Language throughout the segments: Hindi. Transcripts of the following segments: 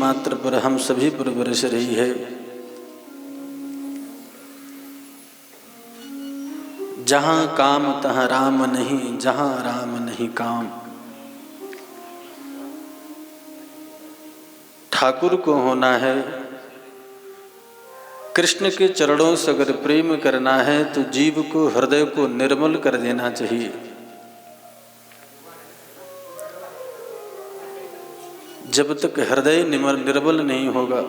मात्र पर हम सभी पर बरस रही है। जहाँ काम तहाँ राम नहीं, जहाँ राम नहीं काम। ठाकुर को होना है, कृष्ण के चरणों से अगर प्रेम करना है तो जीव को, हृदय को निर्मल कर देना चाहिए। जब तक हृदय निर्मल नहीं होगा,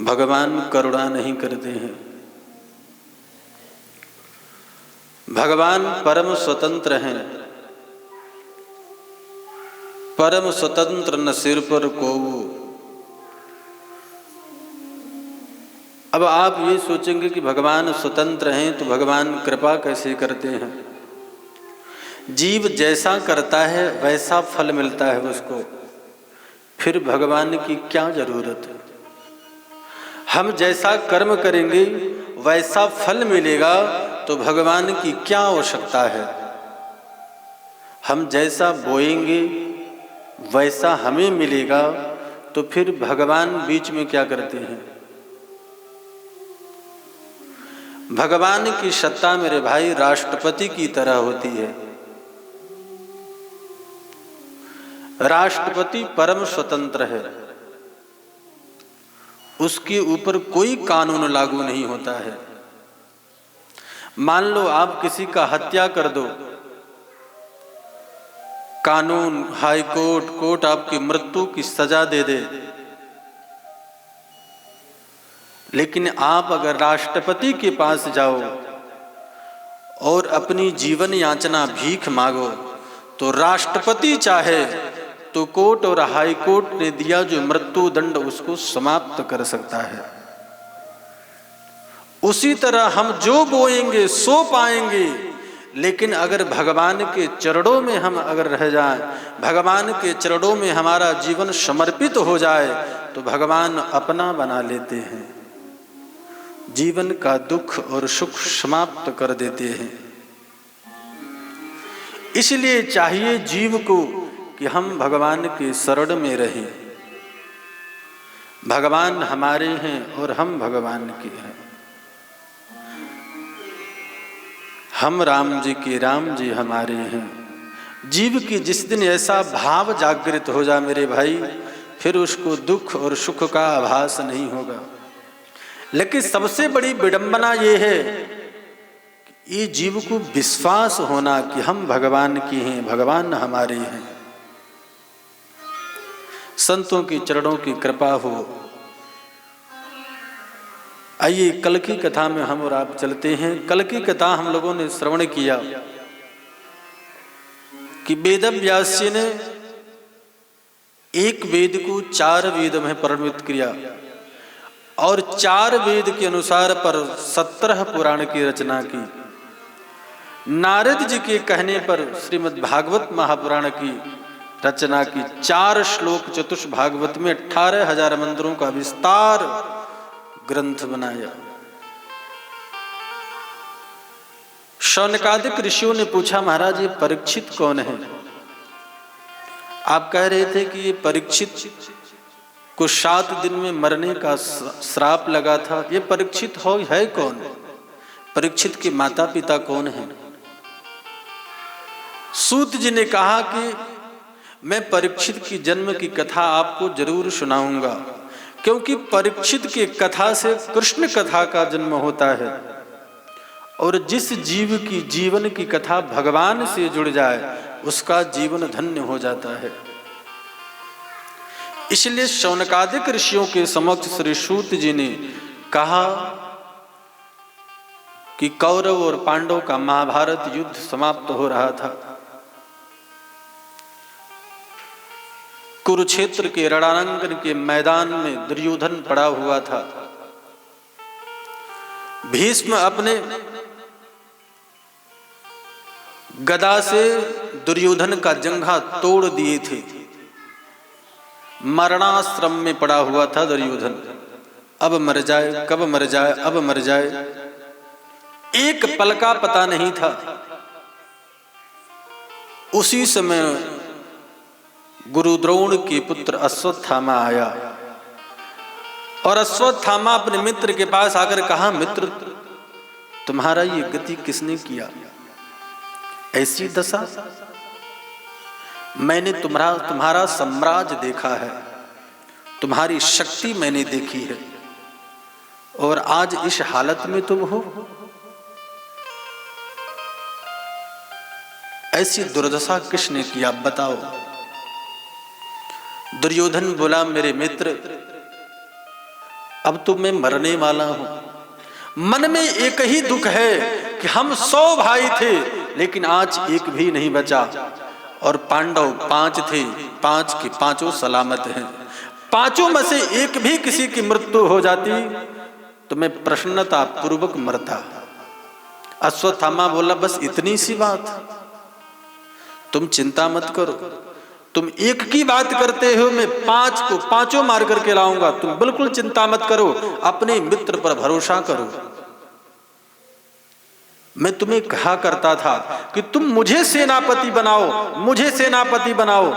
भगवान करुणा नहीं करते हैं। भगवान परम स्वतंत्र हैं, परम स्वतंत्र न सिर पर कोऊ। अब आप ये सोचेंगे कि भगवान स्वतंत्र हैं तो भगवान कृपा कैसे करते हैं। जीव जैसा करता है वैसा फल मिलता है उसको, फिर भगवान की क्या जरूरत है। हम जैसा कर्म करेंगे वैसा फल मिलेगा तो भगवान की क्या आवश्यकता है। हम जैसा बोएंगे वैसा हमें मिलेगा तो फिर भगवान बीच में क्या करते हैं। भगवान की सत्ता मेरे भाई राष्ट्रपति की तरह होती है। राष्ट्रपति परम स्वतंत्र है, उसके ऊपर कोई कानून लागू नहीं होता है। मान लो आप किसी का हत्या कर दो, कानून, हाई कोर्ट, कोर्ट आपकी मृत्यु की सजा दे दे, लेकिन आप अगर राष्ट्रपति के पास जाओ और अपनी जीवन याचना भीख मांगो तो राष्ट्रपति चाहे तो कोर्ट और हाई कोर्ट ने दिया जो मृत्यु दंड उसको समाप्त कर सकता है। उसी तरह हम जो बोएंगे सो पाएंगे, लेकिन अगर भगवान के चरणों में हम अगर रह जाएं, भगवान के चरणों में हमारा जीवन समर्पित हो जाए तो भगवान अपना बना लेते हैं, जीवन का दुख और सुख समाप्त कर देते हैं। इसलिए चाहिए जीव को कि हम भगवान के शरण में रहें। भगवान हमारे हैं और हम भगवान के हैं। हम राम जी के, राम जी हमारे हैं। जीव की जिस दिन ऐसा भाव जागृत हो जा मेरे भाई, फिर उसको दुख और सुख का आभास नहीं होगा। लेकिन सबसे बड़ी विडंबना ये है कि ये जीव को विश्वास होना कि हम भगवान के हैं, भगवान हमारे हैं। संतों की चरणों की कृपा हो। आइए कल की कथा में हम और आप चलते हैं। कल की कथा हम लोगों ने श्रवण किया कि वेदव्यास जी ने एक वेद को 4 वेद में परिणत किया और 4 वेद के अनुसार पर 17 पुराण की रचना की। नारद जी के कहने पर श्रीमद् भागवत महापुराण की रचना की। 4 श्लोक चतुष भागवत में 18,000 मंत्रों का विस्तार ग्रंथ बनाया। शौनकादिक ऋषियों ने पूछा, महाराज ये परीक्षित कौन है। आप कह रहे थे कि ये परीक्षित को 7 दिन में मरने का श्राप लगा था, ये परीक्षित है कौन। परीक्षित के माता पिता कौन हैं। सूत जी ने कहा कि मैं परीक्षित की जन्म की कथा आपको जरूर सुनाऊंगा, क्योंकि परीक्षित की कथा से कृष्ण कथा का जन्म होता है और जिस जीव की जीवन की कथा भगवान से जुड़ जाए उसका जीवन धन्य हो जाता है। इसलिए शौनकादिक ऋषियों के समक्ष श्री सूत जी ने कहा कि कौरव और पांडव का महाभारत युद्ध समाप्त हो रहा था। कुरुक्षेत्र के रणांगन के मैदान में दुर्योधन पड़ा हुआ था। भीष्म अपने गदा से दुर्योधन का जंघा तोड़ दिए थे। मरणाश्रम में पड़ा हुआ था दुर्योधन। अब मर जाए, कब मर जाए, अब मर जाए, एक पल का पता नहीं था। उसी समय गुरु द्रोण के पुत्र अश्वत्थामा आया और अश्वत्थामा अपने मित्र के पास आकर कहा, मित्र तुम्हारा ये गति किसने किया, ऐसी दशा? मैंने तुम्हारा साम्राज्य देखा है, तुम्हारी शक्ति मैंने देखी है, और आज इस हालत में तुम हो। ऐसी दुर्दशा किसने किया, बताओ। दुर्योधन बोला, मेरे मित्र अब तो मैं मरने वाला हूं। मन में एक ही दुख है कि हम 100 भाई थे, लेकिन आज एक भी नहीं बचा, और पांडव 5 थे, 5 के 5 सलामत हैं। 5 में से एक भी किसी की मृत्यु हो जाती तो मैं प्रसन्नता पूर्वक मरता। अश्वत्थामा बोला, बस इतनी सी बात, तुम चिंता मत करो, तुम एक की बात करते हो, मैं 5 को 5 मार करके लाऊंगा, तुम बिल्कुल चिंता मत करो, अपने मित्र पर भरोसा करो। मैं तुम्हें कहा करता था कि तुम मुझे सेनापति बनाओ, मुझे सेनापति बनाओ,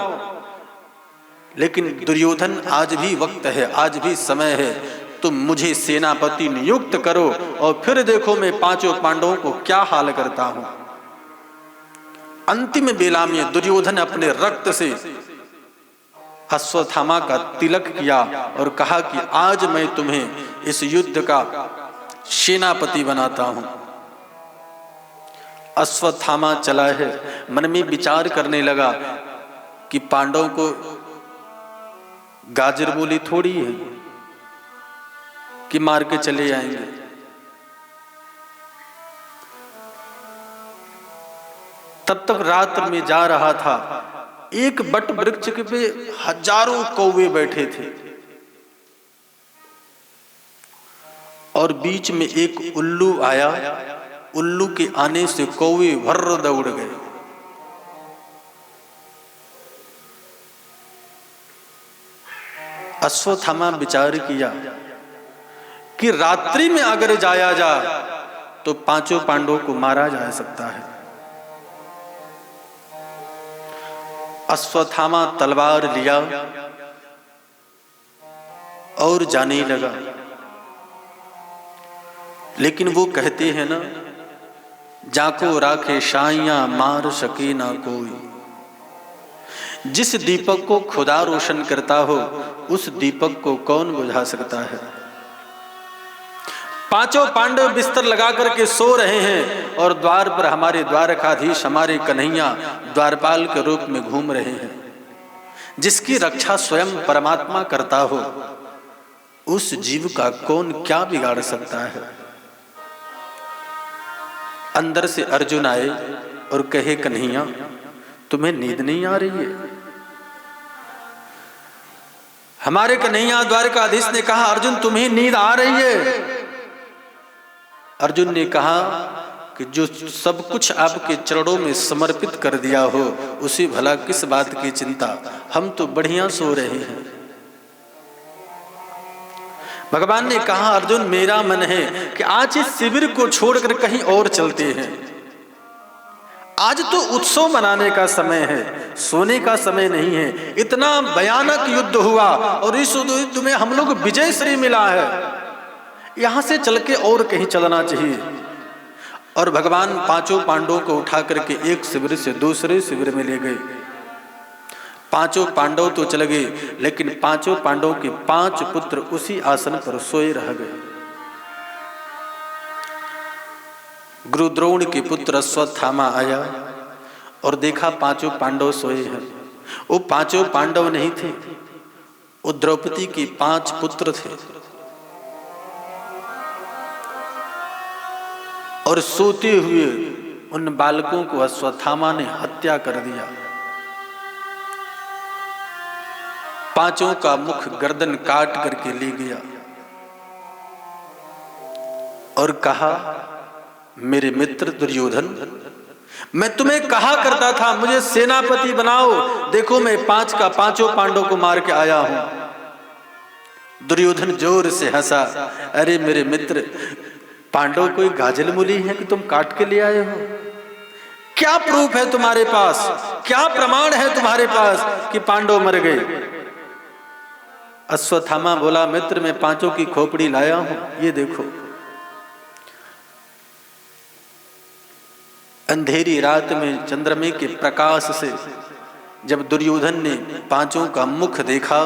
लेकिन दुर्योधन आज भी वक्त है, आज भी समय है, तुम मुझे सेनापति नियुक्त करो और फिर देखो मैं 5 पांडवों को क्या हाल करता हूं। अंतिम बेला में दुर्योधन अपने रक्त से अश्वत्थामा का तिलक किया और कहा कि आज मैं तुम्हें इस युद्ध का सेनापति बनाता हूं। अश्वत्थामा चला है, मन में विचार करने लगा कि पांडवों को गाजर मूली थोड़ी है कि मार के चले आएंगे। तब तक रात में जा रहा था, एक बट वृक्ष पे हजारों कौवे बैठे थे और बीच में एक उल्लू आया। उल्लू के आने से कौवे भर्र दौड़ गए। अश्वत्थामा विचार किया कि रात्रि में अगर जाया जाए तो 5 पांडवों को मारा जा सकता है। अश्वत्थामा तलवार लिया और जाने लगा, लेकिन वो कहते हैं ना, जाको राखे शाइयां मार सके ना कोई। जिस दीपक को खुदा रोशन करता हो उस दीपक को कौन बुझा सकता है। 5 पांडव बिस्तर लगा करके सो रहे हैं और द्वार पर हमारे द्वारकाधीश, हमारे कन्हैया द्वारपाल के रूप में घूम रहे हैं। जिसकी रक्षा स्वयं परमात्मा करता हो उस जीव का कौन क्या बिगाड़ सकता है। अंदर से अर्जुन आए और कहे, कन्हैया तुम्हें नींद नहीं आ रही है। हमारे कन्हैया द्वारकाधीश ने कहा, अर्जुन तुम्हें नींद आ रही है। अर्जुन ने कहा कि जो सब कुछ आपके चरणों में समर्पित कर दिया हो उसे भला किस बात की चिंता, हम तो बढ़िया सो रहे हैं। भगवान ने कहा, अर्जुन मेरा मन है कि आज इस शिविर को छोड़कर कहीं और चलते हैं। आज तो उत्सव मनाने का समय है, सोने का समय नहीं है। इतना भयानक युद्ध हुआ और इस युद्ध में हम लोग विजय श्री मिला है, यहां से चल के और कहीं चलना चाहिए। और भगवान 5 पांडवों को उठा करके एक शिविर से दूसरे शिविर में ले गए। 5 पांडव तो चले गए, लेकिन 5 पांडवों के 5 पुत्र उसी आसन पर सोए रह गए। गुरु द्रोण के पुत्र अश्वत्थामा आया और देखा 5 पांडव सोए हैं। वो 5 पांडव नहीं थे, वो द्रौपदी के 5 पुत्र थे। और सोते हुए उन बालकों को अश्वत्थामा ने हत्या कर दिया। 5 का मुख गर्दन काट करके ले गया और कहा, मेरे मित्र दुर्योधन, मैं तुम्हें कहा करता था मुझे सेनापति बनाओ, देखो मैं 5 का 5 पांडवों को मार के आया हूं। दुर्योधन जोर से हंसा, अरे मेरे मित्र, पांडव कोई गाजल मूली है कि तुम काट के ले आए हो? क्या प्रूफ है तुम्हारे पास, क्या प्रमाण है तुम्हारे पास कि पांडव मर गए? अश्वत्थामा बोला, मित्र मैं पांचों की खोपड़ी लाया हूं, ये देखो। अंधेरी रात में चंद्रमे के प्रकाश से जब दुर्योधन ने पांचों का मुख देखा,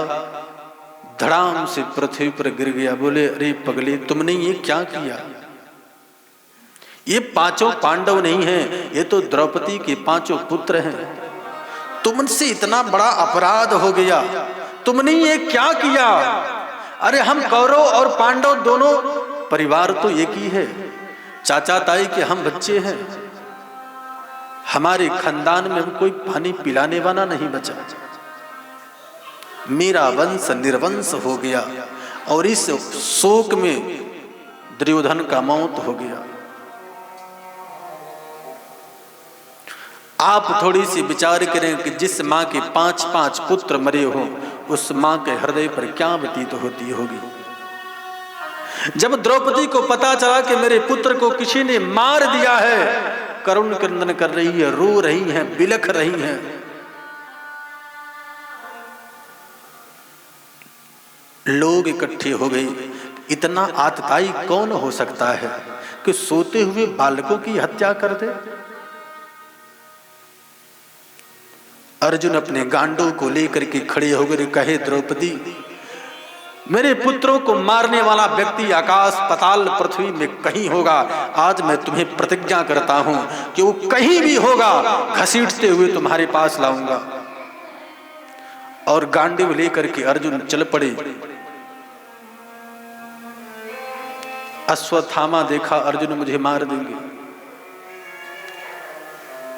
धड़ाम से पृथ्वी पर गिर गया। बोले, अरे पगले, तुमने ये क्या किया? ये पांचों पांडव नहीं हैं, ये तो द्रौपदी के पांचों पुत्र हैं। तुमसे इतना बड़ा अपराध हो गया, तुमने ये क्या किया? अरे हम कौरव और पांडव दोनों परिवार तो एक ही है, चाचा ताई के हम बच्चे हैं। हमारे खानदान में कोई पानी पिलाने वाला नहीं बचा। मेरा वंश निर्वंश हो गया और इस शोक में दुर्योधन का मौत हो गया। आप थोड़ी सी विचार करें कि जिस मां के 5-5 पुत्र मरे हों, उस मां के हृदय पर क्या व्यतीत होती होगी। जब द्रौपदी को पता चला कि मेरे पुत्र को किसी ने मार दिया है, करुण क्रंदन कर रही है, रो रही है, बिलख रही है। लोग इकट्ठे हो गए। इतना आतताई कौन हो सकता है कि सोते हुए बालकों की हत्या कर दे? अर्जुन अपने गांडों को लेकर के खड़े होकर कहे, द्रौपदी, मेरे पुत्रों को मारने वाला व्यक्ति आकाश पाताल पृथ्वी में कहीं होगा। आज मैं तुम्हें प्रतिज्ञा करता हूं कि वो कहीं भी होगा, घसीटते हुए तुम्हारे पास लाऊंगा। और गांडीव लेकर के अर्जुन चल पड़े। अश्वत्थामा देखा, अर्जुन मुझे मार देंगे।